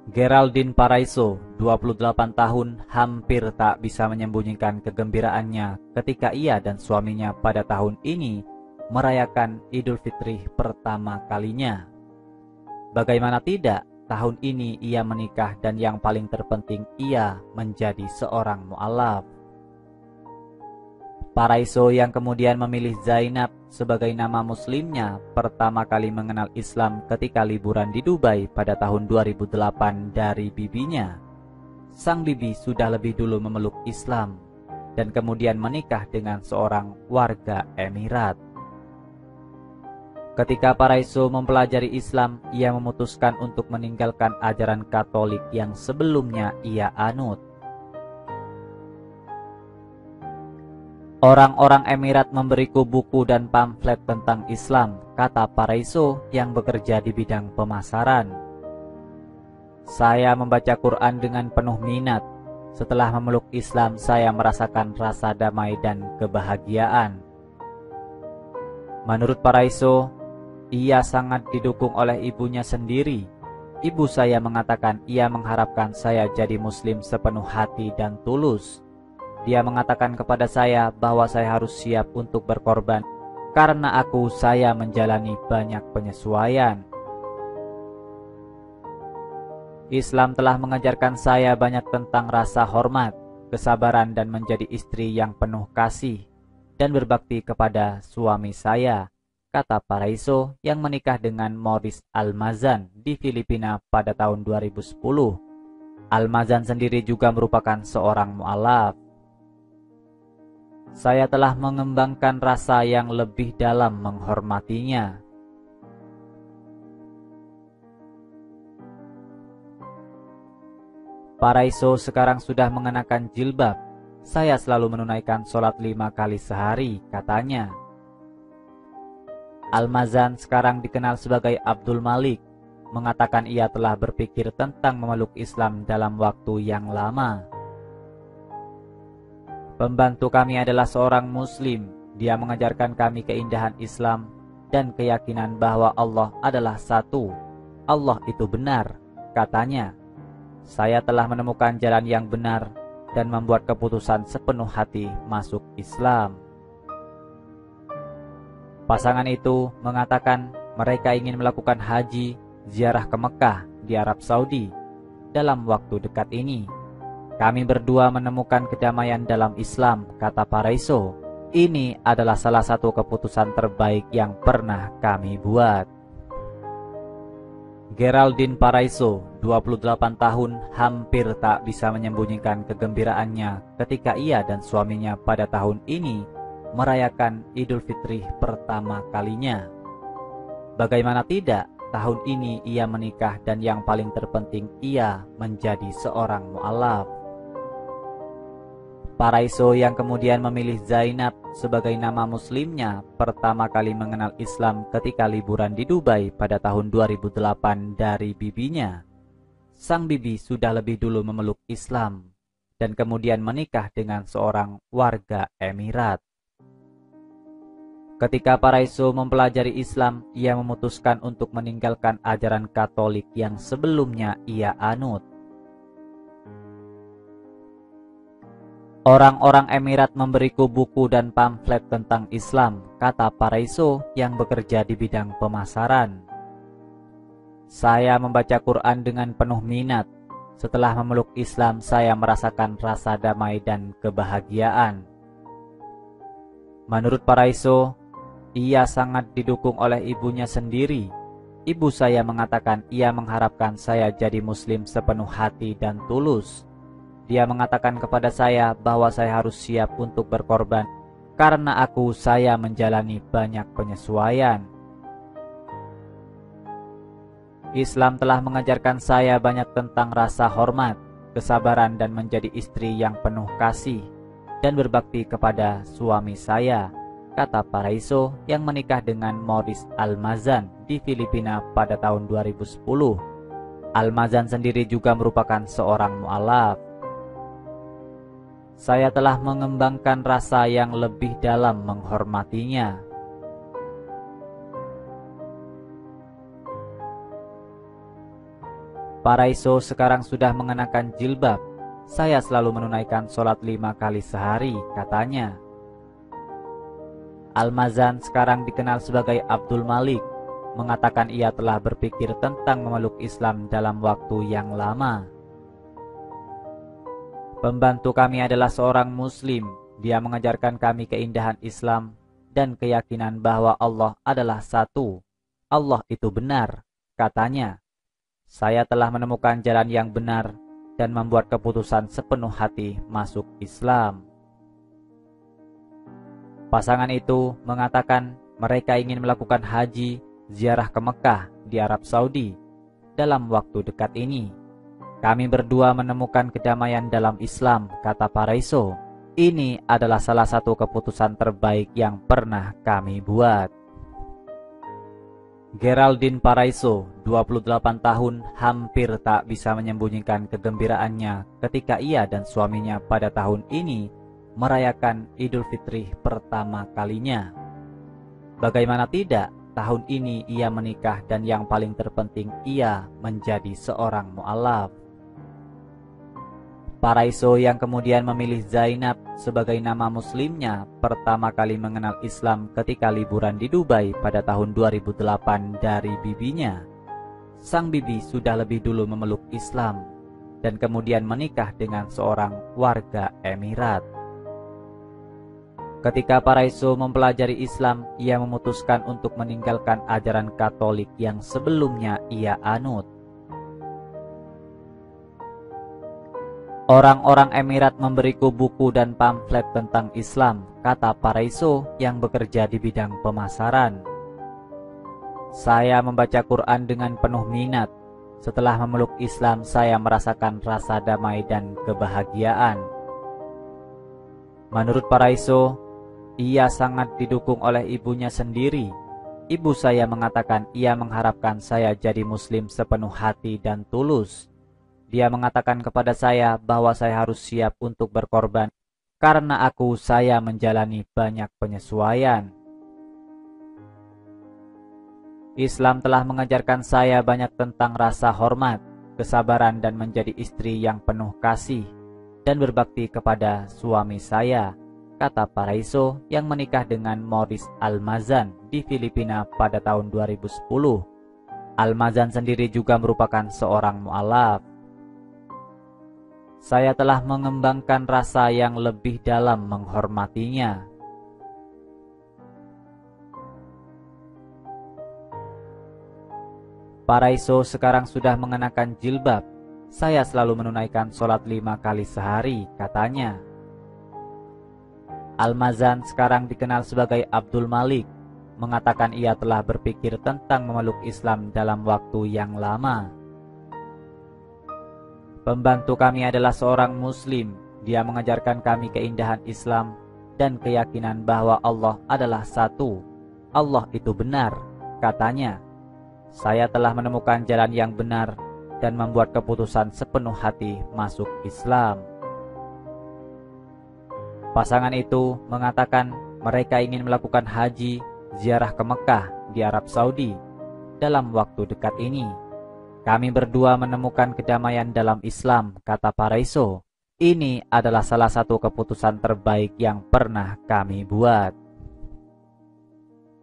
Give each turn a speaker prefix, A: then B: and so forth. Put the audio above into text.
A: Geraldine Paraiso, 28 tahun, hampir tak bisa menyembunyikan kegembiraannya ketika ia dan suaminya pada tahun ini merayakan Idul Fitri pertama kalinya. Bagaimana tidak, tahun ini ia menikah dan yang paling terpenting ia menjadi seorang mu'alaf. Paraiso yang kemudian memilih Zainab sebagai nama muslimnya pertama kali mengenal Islam ketika liburan di Dubai pada tahun 2008 dari bibinya. Sang bibi sudah lebih dulu memeluk Islam dan kemudian menikah dengan seorang warga Emirat. Ketika Paraiso mempelajari Islam, ia memutuskan untuk meninggalkan ajaran Katolik yang sebelumnya ia anut. Orang-orang Emirat memberiku buku dan pamflet tentang Islam, kata Paraiso yang bekerja di bidang pemasaran. Saya membaca Quran dengan penuh minat. Setelah memeluk Islam, saya merasakan rasa damai dan kebahagiaan. Menurut Paraiso, ia sangat didukung oleh ibunya sendiri. Ibu saya mengatakan ia mengharapkan saya jadi muslim sepenuh hati dan tulus. Dia mengatakan kepada saya bahwa saya harus siap untuk berkorban karena saya menjalani banyak penyesuaian. Islam telah mengajarkan saya banyak tentang rasa hormat, kesabaran dan menjadi istri yang penuh kasih dan berbakti kepada suami saya, kata Paraiso yang menikah dengan Maurice Almazan di Filipina pada tahun 2010. Almazan sendiri juga merupakan seorang mu'alaf. Saya telah mengembangkan rasa yang lebih dalam menghormatinya. Paraiso sekarang sudah mengenakan jilbab. Saya selalu menunaikan sholat 5 kali sehari, katanya. Almazan sekarang dikenal sebagai Abdul Malik, mengatakan ia telah berpikir tentang memeluk Islam dalam waktu yang lama. Pembantu kami adalah seorang muslim. Dia mengajarkan kami keindahan Islam dan keyakinan bahwa Allah adalah satu. Allah itu benar, katanya. Saya telah menemukan jalan yang benar dan membuat keputusan sepenuh hati masuk Islam. Pasangan itu mengatakan mereka ingin melakukan haji ziarah ke Mekah di Arab Saudi dalam waktu dekat ini. Kami berdua menemukan kedamaian dalam Islam, kata Paraiso. Ini adalah salah satu keputusan terbaik yang pernah kami buat. Geraldine Paraiso, 28 tahun, hampir tak bisa menyembunyikan kegembiraannya ketika ia dan suaminya pada tahun ini merayakan Idul Fitri pertama kalinya. Bagaimana tidak, tahun ini ia menikah dan yang paling terpenting ia menjadi seorang mu'alaf. Paraiso yang kemudian memilih Zainab sebagai nama muslimnya pertama kali mengenal Islam ketika liburan di Dubai pada tahun 2008 dari bibinya. Sang bibi sudah lebih dulu memeluk Islam dan kemudian menikah dengan seorang warga Emirat. Ketika Paraiso mempelajari Islam, ia memutuskan untuk meninggalkan ajaran Katolik yang sebelumnya ia anut. Orang-orang Emirat memberiku buku dan pamflet tentang Islam, kata Paraiso yang bekerja di bidang pemasaran. Saya membaca Quran dengan penuh minat. Setelah memeluk Islam, saya merasakan rasa damai dan kebahagiaan. Menurut Paraiso, ia sangat didukung oleh ibunya sendiri. Ibu saya mengatakan ia mengharapkan saya jadi muslim sepenuh hati dan tulus. Dia mengatakan kepada saya bahwa saya harus siap untuk berkorban karena saya menjalani banyak penyesuaian. Islam telah mengajarkan saya banyak tentang rasa hormat, kesabaran dan menjadi istri yang penuh kasih dan berbakti kepada suami saya, kata Paraiso yang menikah dengan Maurice Almazan di Filipina pada tahun 2010. Almazan sendiri juga merupakan seorang mu'alaf. Saya telah mengembangkan rasa yang lebih dalam menghormatinya. Paraiso sekarang sudah mengenakan jilbab. Saya selalu menunaikan sholat 5 kali sehari, katanya. Almazan sekarang dikenal sebagai Abdul Malik, mengatakan ia telah berpikir tentang memeluk Islam dalam waktu yang lama. Pembantu kami adalah seorang Muslim. Dia mengajarkan kami keindahan Islam dan keyakinan bahwa Allah adalah satu. Allah itu benar, katanya. Saya telah menemukan jalan yang benar dan membuat keputusan sepenuh hati masuk Islam. Pasangan itu mengatakan mereka ingin melakukan haji ziarah ke Mekah di Arab Saudi dalam waktu dekat ini. Kami berdua menemukan kedamaian dalam Islam, kata Paraiso. Ini adalah salah satu keputusan terbaik yang pernah kami buat. Geraldine Paraiso, 28 tahun, hampir tak bisa menyembunyikan kegembiraannya ketika ia dan suaminya pada tahun ini merayakan Idul Fitri pertama kalinya. Bagaimana tidak, tahun ini ia menikah dan yang paling terpenting ia menjadi seorang mu'alaf. Paraiso yang kemudian memilih Zainab sebagai nama muslimnya pertama kali mengenal Islam ketika liburan di Dubai pada tahun 2008 dari bibinya. Sang bibi sudah lebih dulu memeluk Islam dan kemudian menikah dengan seorang warga Emirat. Ketika Paraiso mempelajari Islam, ia memutuskan untuk meninggalkan ajaran Katolik yang sebelumnya ia anut. Orang-orang Emirat memberiku buku dan pamflet tentang Islam, kata Paraiso yang bekerja di bidang pemasaran. Saya membaca Quran dengan penuh minat. Setelah memeluk Islam, saya merasakan rasa damai dan kebahagiaan. Menurut Paraiso, ia sangat didukung oleh ibunya sendiri. Ibu saya mengatakan ia mengharapkan saya jadi Muslim sepenuh hati dan tulus. Dia mengatakan kepada saya bahwa saya harus siap untuk berkorban karena saya menjalani banyak penyesuaian. Islam telah mengajarkan saya banyak tentang rasa hormat, kesabaran dan menjadi istri yang penuh kasih dan berbakti kepada suami saya, kata Paraiso yang menikah dengan Maurice Almazan di Filipina pada tahun 2010. Almazan sendiri juga merupakan seorang mu'alaf. Saya telah mengembangkan rasa yang lebih dalam menghormatinya. Paraiso sekarang sudah mengenakan jilbab. Saya selalu menunaikan sholat 5 kali sehari, katanya. Almazan sekarang dikenal sebagai Abdul Malik, mengatakan ia telah berpikir tentang memeluk Islam dalam waktu yang lama. Pembantu kami adalah seorang Muslim. Dia mengajarkan kami keindahan Islam dan keyakinan bahwa Allah adalah satu. Allah itu benar, katanya. Saya telah menemukan jalan yang benar dan membuat keputusan sepenuh hati masuk Islam. Pasangan itu mengatakan mereka ingin melakukan haji ziarah ke Mekah di Arab Saudi dalam waktu dekat ini. Kami berdua menemukan kedamaian dalam Islam, kata Paraiso. Ini adalah salah satu keputusan terbaik yang pernah kami buat.